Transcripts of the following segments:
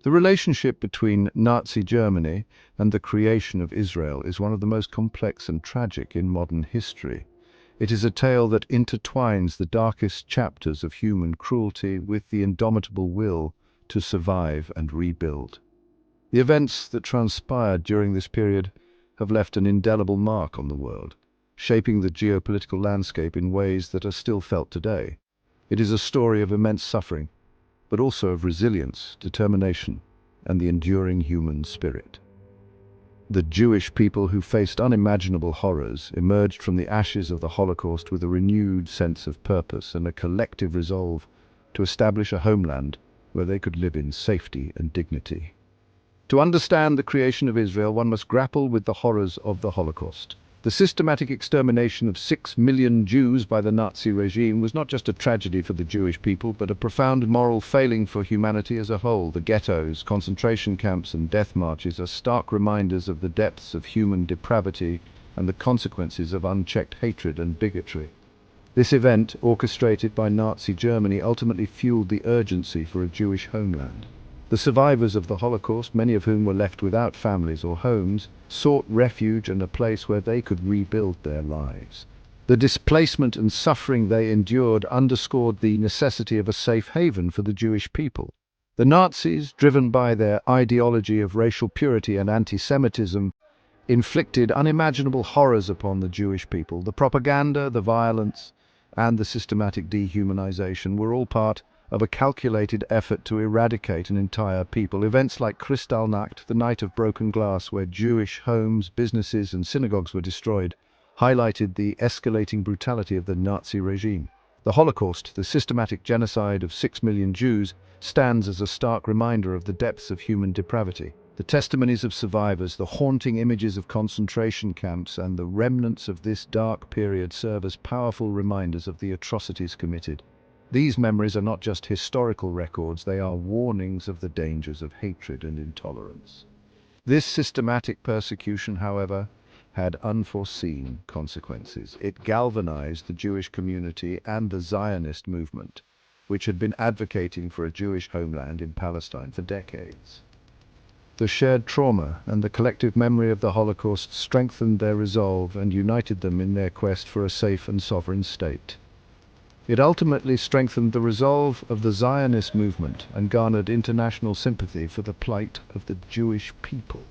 The relationship between Nazi Germany and the creation of Israel is one of the most complex and tragic in modern history. It is a tale that intertwines the darkest chapters of human cruelty with the indomitable will to survive and rebuild. The events that transpired during this period have left an indelible mark on the world, shaping the geopolitical landscape in ways that are still felt today. It is a story of immense suffering, but also of resilience, determination, and the enduring human spirit. The Jewish people who faced unimaginable horrors emerged from the ashes of the Holocaust with a renewed sense of purpose and a collective resolve to establish a homeland where they could live in safety and dignity. To understand the creation of Israel, one must grapple with the horrors of the Holocaust. The systematic extermination of 6 million Jews by the Nazi regime was not just a tragedy for the Jewish people, but a profound moral failing for humanity as a whole. The ghettos, concentration camps, and death marches are stark reminders of the depths of human depravity and the consequences of unchecked hatred and bigotry. This event, orchestrated by Nazi Germany, ultimately fueled the urgency for a Jewish homeland. The survivors of the Holocaust, many of whom were left without families or homes, sought refuge and a place where they could rebuild their lives. The displacement and suffering they endured underscored the necessity of a safe haven for the Jewish people. The Nazis, driven by their ideology of racial purity and anti-Semitism, inflicted unimaginable horrors upon the Jewish people. The propaganda, the violence, and the systematic dehumanization were all part of a calculated effort to eradicate an entire people. Events like Kristallnacht, the Night of Broken Glass, where Jewish homes, businesses, and synagogues were destroyed, highlighted the escalating brutality of the Nazi regime. The Holocaust, the systematic genocide of 6 million Jews, stands as a stark reminder of the depths of human depravity. The testimonies of survivors, the haunting images of concentration camps, and the remnants of this dark period serve as powerful reminders of the atrocities committed. These memories are not just historical records, they are warnings of the dangers of hatred and intolerance. This systematic persecution, however, had unforeseen consequences. It galvanized the Jewish community and the Zionist movement, which had been advocating for a Jewish homeland in Palestine for decades. The shared trauma and the collective memory of the Holocaust strengthened their resolve and united them in their quest for a safe and sovereign state. It ultimately strengthened the resolve of the Zionist movement and garnered international sympathy for the plight of the Jewish people.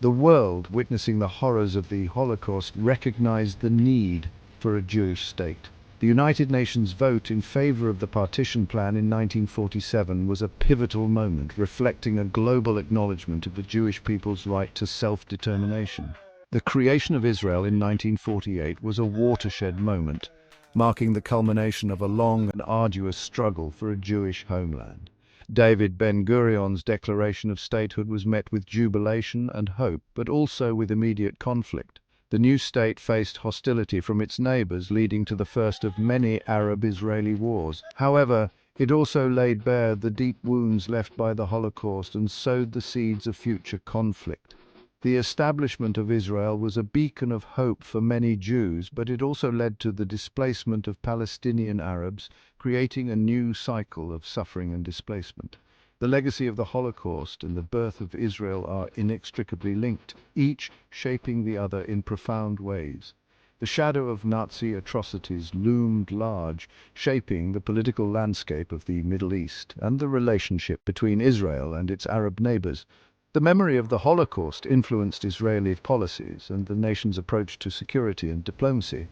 The world, witnessing the horrors of the Holocaust, recognized the need for a Jewish state. The United Nations vote in favor of the partition plan in 1947 was a pivotal moment, reflecting a global acknowledgement of the Jewish people's right to self-determination. The creation of Israel in 1948 was a watershed moment, marking the culmination of a long and arduous struggle for a Jewish homeland. David Ben-Gurion's declaration of statehood was met with jubilation and hope, but also with immediate conflict. The new state faced hostility from its neighbors, leading to the first of many Arab-Israeli wars. However, it also laid bare the deep wounds left by the Holocaust and sowed the seeds of future conflict. The establishment of Israel was a beacon of hope for many Jews, but it also led to the displacement of Palestinian Arabs, creating a new cycle of suffering and displacement. The legacy of the Holocaust and the birth of Israel are inextricably linked, each shaping the other in profound ways. The shadow of Nazi atrocities loomed large, shaping the political landscape of the Middle East and the relationship between Israel and its Arab neighbors. The memory of the Holocaust influenced Israeli policies and the nation's approach to security and diplomacy.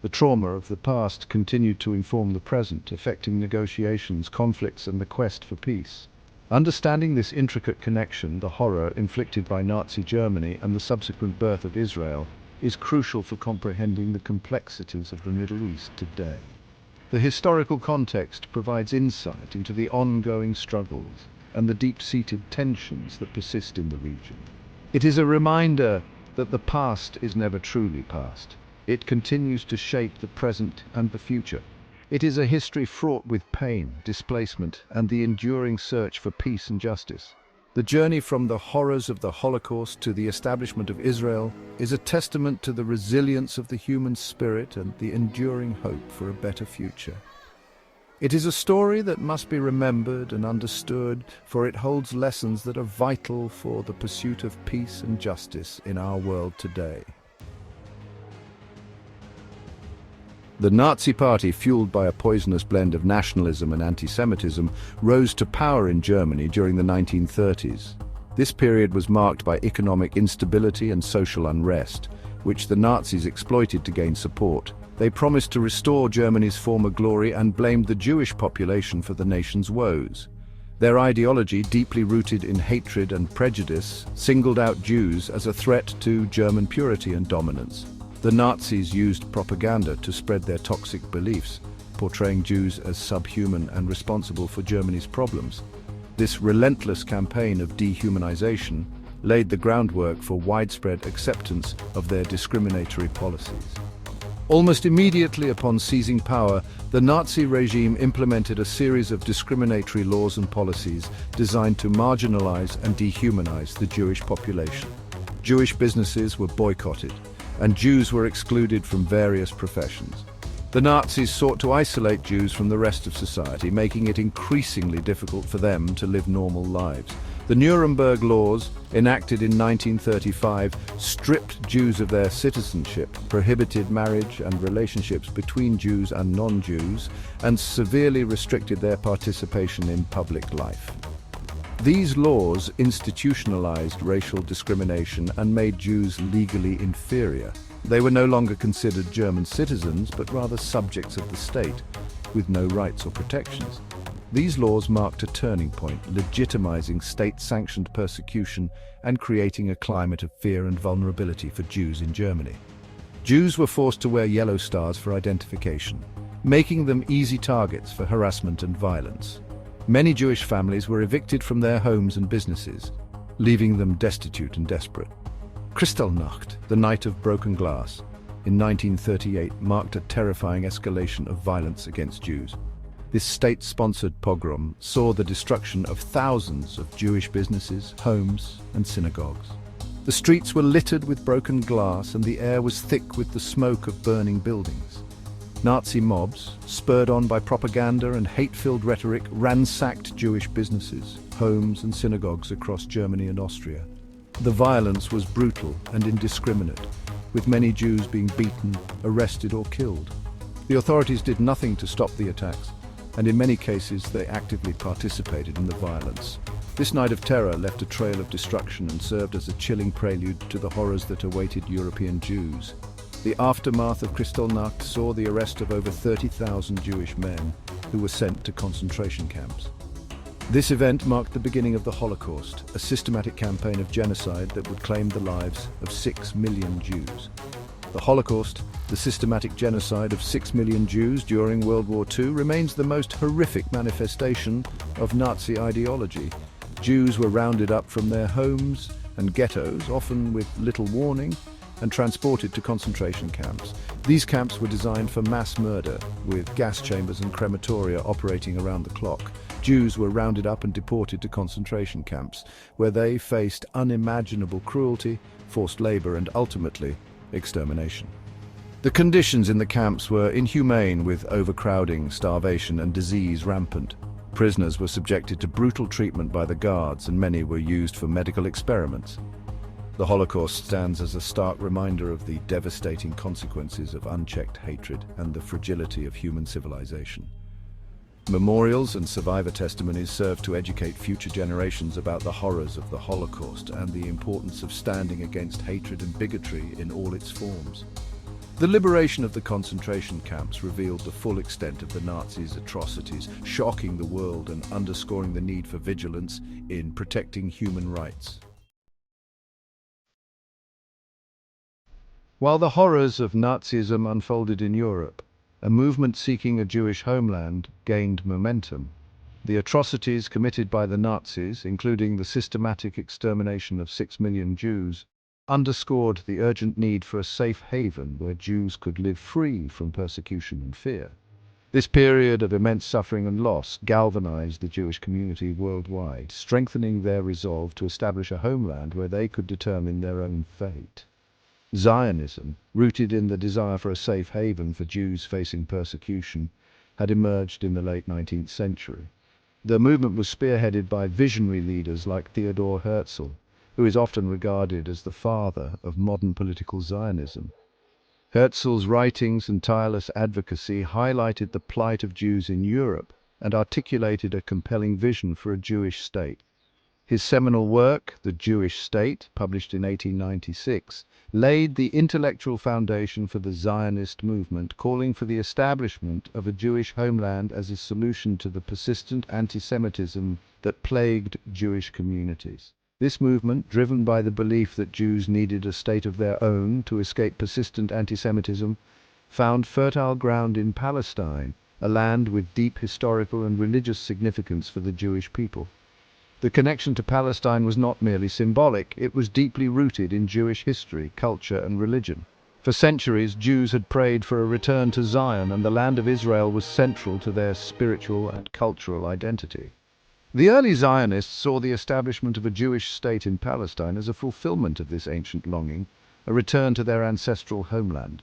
The trauma of the past continued to inform the present, affecting negotiations, conflicts, and the quest for peace. Understanding this intricate connection, the horror inflicted by Nazi Germany and the subsequent birth of Israel, is crucial for comprehending the complexities of the Middle East today. The historical context provides insight into the ongoing struggles and the deep-seated tensions that persist in the region. It is a reminder that the past is never truly past. It continues to shape the present and the future. It is a history fraught with pain, displacement, and the enduring search for peace and justice. The journey from the horrors of the Holocaust to the establishment of Israel is a testament to the resilience of the human spirit and the enduring hope for a better future. It is a story that must be remembered and understood, for it holds lessons that are vital for the pursuit of peace and justice in our world today. The Nazi Party, fueled by a poisonous blend of nationalism and anti-Semitism, rose to power in Germany during the 1930s. This period was marked by economic instability and social unrest, which the Nazis exploited to gain support. They promised to restore Germany's former glory and blamed the Jewish population for the nation's woes. Their ideology, deeply rooted in hatred and prejudice, singled out Jews as a threat to German purity and dominance. The Nazis used propaganda to spread their toxic beliefs, portraying Jews as subhuman and responsible for Germany's problems. This relentless campaign of dehumanization laid the groundwork for widespread acceptance of their discriminatory policies. Almost immediately upon seizing power, the Nazi regime implemented a series of discriminatory laws and policies designed to marginalize and dehumanize the Jewish population. Jewish businesses were boycotted, and Jews were excluded from various professions. The Nazis sought to isolate Jews from the rest of society, making it increasingly difficult for them to live normal lives. The Nuremberg Laws, enacted in 1935, stripped Jews of their citizenship, prohibited marriage and relationships between Jews and non-Jews, and severely restricted their participation in public life. These laws institutionalized racial discrimination and made Jews legally inferior. They were no longer considered German citizens, but rather subjects of the state, with no rights or protections. These laws marked a turning point, legitimizing state-sanctioned persecution and creating a climate of fear and vulnerability for Jews in Germany. Jews were forced to wear yellow stars for identification, making them easy targets for harassment and violence. Many Jewish families were evicted from their homes and businesses, leaving them destitute and desperate. Kristallnacht, the Night of Broken Glass, in 1938 marked a terrifying escalation of violence against Jews. This state-sponsored pogrom saw the destruction of thousands of Jewish businesses, homes, and synagogues. The streets were littered with broken glass, and the air was thick with the smoke of burning buildings. Nazi mobs, spurred on by propaganda and hate-filled rhetoric, ransacked Jewish businesses, homes, and synagogues across Germany and Austria. The violence was brutal and indiscriminate, with many Jews being beaten, arrested, or killed. The authorities did nothing to stop the attacks, and in many cases they actively participated in the violence. This night of terror left a trail of destruction and served as a chilling prelude to the horrors that awaited European Jews. The aftermath of Kristallnacht saw the arrest of over 30,000 Jewish men who were sent to concentration camps. This event marked the beginning of the Holocaust, a systematic campaign of genocide that would claim the lives of 6 million Jews. The Holocaust, the systematic genocide of 6 million Jews during World War II, remains the most horrific manifestation of Nazi ideology. Jews were rounded up from their homes and ghettos, often with little warning, and transported to concentration camps. These camps were designed for mass murder, with gas chambers and crematoria operating around the clock. Jews were rounded up and deported to concentration camps, where they faced unimaginable cruelty, forced labor, and ultimately, extermination. The conditions in the camps were inhumane, with overcrowding, starvation, and disease rampant. Prisoners were subjected to brutal treatment by the guards, and many were used for medical experiments. The Holocaust stands as a stark reminder of the devastating consequences of unchecked hatred and the fragility of human civilization. Memorials and survivor testimonies serve to educate future generations about the horrors of the Holocaust and the importance of standing against hatred and bigotry in all its forms. The liberation of the concentration camps revealed the full extent of the Nazis' atrocities, shocking the world and underscoring the need for vigilance in protecting human rights. While the horrors of Nazism unfolded in Europe, a movement seeking a Jewish homeland gained momentum. The atrocities committed by the Nazis, including the systematic extermination of 6 million Jews, underscored the urgent need for a safe haven where Jews could live free from persecution and fear. This period of immense suffering and loss galvanized the Jewish community worldwide, strengthening their resolve to establish a homeland where they could determine their own fate. Zionism, rooted in the desire for a safe haven for Jews facing persecution, had emerged in the late 19th century. The movement was spearheaded by visionary leaders like Theodor Herzl, who is often regarded as the father of modern political Zionism. Herzl's writings and tireless advocacy highlighted the plight of Jews in Europe and articulated a compelling vision for a Jewish state. His seminal work, The Jewish State, published in 1896, laid the intellectual foundation for the Zionist movement, calling for the establishment of a Jewish homeland as a solution to the persistent anti-Semitism that plagued Jewish communities. This movement, driven by the belief that Jews needed a state of their own to escape persistent anti-Semitism, found fertile ground in Palestine, a land with deep historical and religious significance for the Jewish people. The connection to Palestine was not merely symbolic, it was deeply rooted in Jewish history, culture, and religion. For centuries, Jews had prayed for a return to Zion, and the land of Israel was central to their spiritual and cultural identity. The early Zionists saw the establishment of a Jewish state in Palestine as a fulfillment of this ancient longing, a return to their ancestral homeland.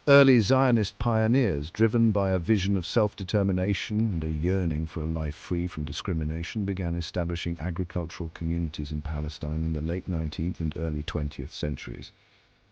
Early Zionist pioneers, driven by a vision of self-determination and a yearning for a life free from discrimination, began establishing agricultural communities in Palestine in the late 19th and early 20th centuries.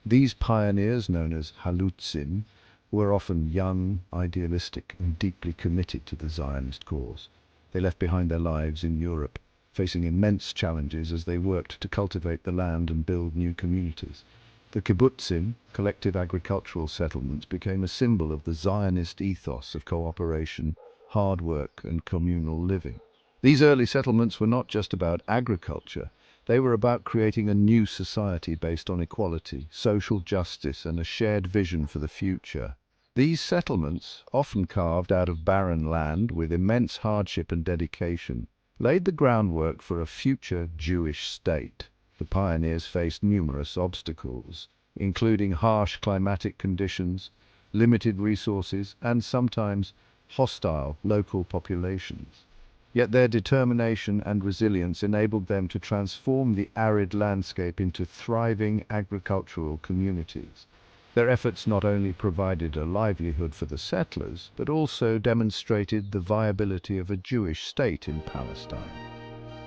These pioneers, known as Halutzim, were often young, idealistic, and deeply committed to the Zionist cause. They left behind their lives in Europe, facing immense challenges as they worked to cultivate the land and build new communities. The kibbutzim, collective agricultural settlements, became a symbol of the Zionist ethos of cooperation, hard work, and communal living. These early settlements were not just about agriculture, they were about creating a new society based on equality, social justice, and a shared vision for the future. These settlements, often carved out of barren land with immense hardship and dedication, laid the groundwork for a future Jewish state. The pioneers faced numerous obstacles, including harsh climatic conditions, limited resources, and sometimes hostile local populations. Yet their determination and resilience enabled them to transform the arid landscape into thriving agricultural communities. Their efforts not only provided a livelihood for the settlers, but also demonstrated the viability of a Jewish state in Palestine.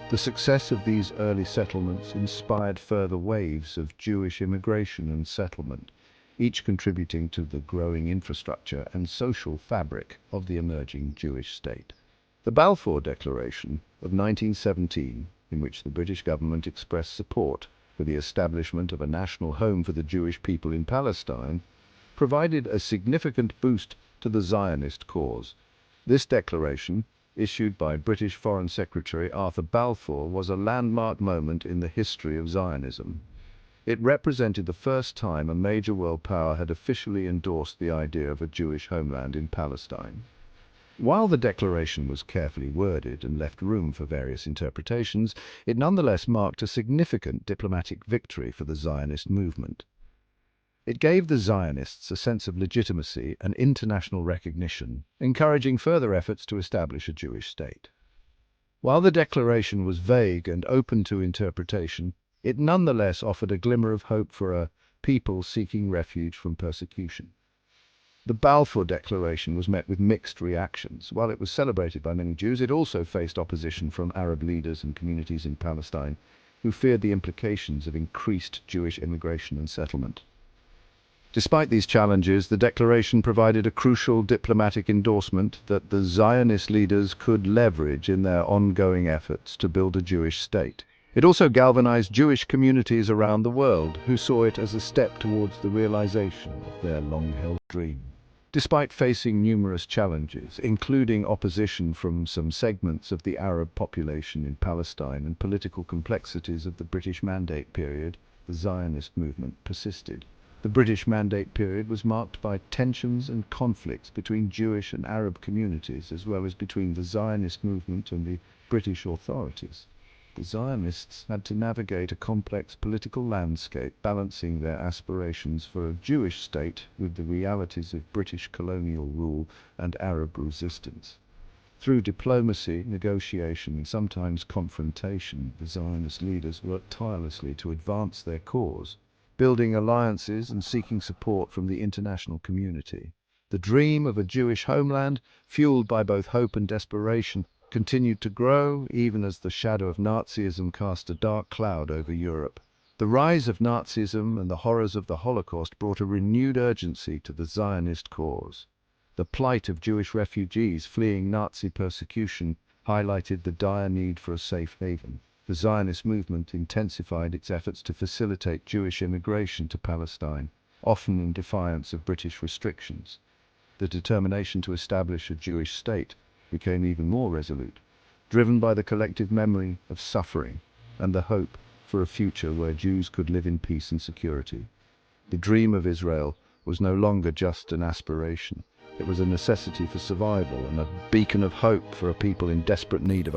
The success of these early settlements inspired further waves of Jewish immigration and settlement, each contributing to the growing infrastructure and social fabric of the emerging Jewish state. The Balfour Declaration of 1917, in which the British government expressed support for the establishment of a national home for the Jewish people in Palestine, provided a significant boost to the Zionist cause. This declaration, issued by British Foreign Secretary Arthur Balfour, was a landmark moment in the history of Zionism. It represented the first time a major world power had officially endorsed the idea of a Jewish homeland in Palestine. While the declaration was carefully worded and left room for various interpretations, it nonetheless marked a significant diplomatic victory for the Zionist movement. It gave the Zionists a sense of legitimacy and international recognition, encouraging further efforts to establish a Jewish state. While the declaration was vague and open to interpretation, it nonetheless offered a glimmer of hope for a people seeking refuge from persecution. The Balfour Declaration was met with mixed reactions. While it was celebrated by many Jews, it also faced opposition from Arab leaders and communities in Palestine, who feared the implications of increased Jewish immigration and settlement. Despite these challenges, the declaration provided a crucial diplomatic endorsement that the Zionist leaders could leverage in their ongoing efforts to build a Jewish state. It also galvanized Jewish communities around the world, who saw it as a step towards the realization of their long-held dream. Despite facing numerous challenges, including opposition from some segments of the Arab population in Palestine and political complexities of the British Mandate period, the Zionist movement persisted. The British Mandate period was marked by tensions and conflicts between Jewish and Arab communities, as well as between the Zionist movement and the British authorities. The Zionists had to navigate a complex political landscape, balancing their aspirations for a Jewish state with the realities of British colonial rule and Arab resistance. Through diplomacy, negotiation, and sometimes confrontation, the Zionist leaders worked tirelessly to advance their cause, building alliances and seeking support from the international community. The dream of a Jewish homeland, fueled by both hope and desperation, continued to grow even as the shadow of Nazism cast a dark cloud over Europe. The rise of Nazism and the horrors of the Holocaust brought a renewed urgency to the Zionist cause. The plight of Jewish refugees fleeing Nazi persecution highlighted the dire need for a safe haven. The Zionist movement intensified its efforts to facilitate Jewish immigration to Palestine, often in defiance of British restrictions. The determination to establish a Jewish state became even more resolute, driven by the collective memory of suffering and the hope for a future where Jews could live in peace and security. The dream of Israel was no longer just an aspiration. It was a necessity for survival and a beacon of hope for a people in desperate need of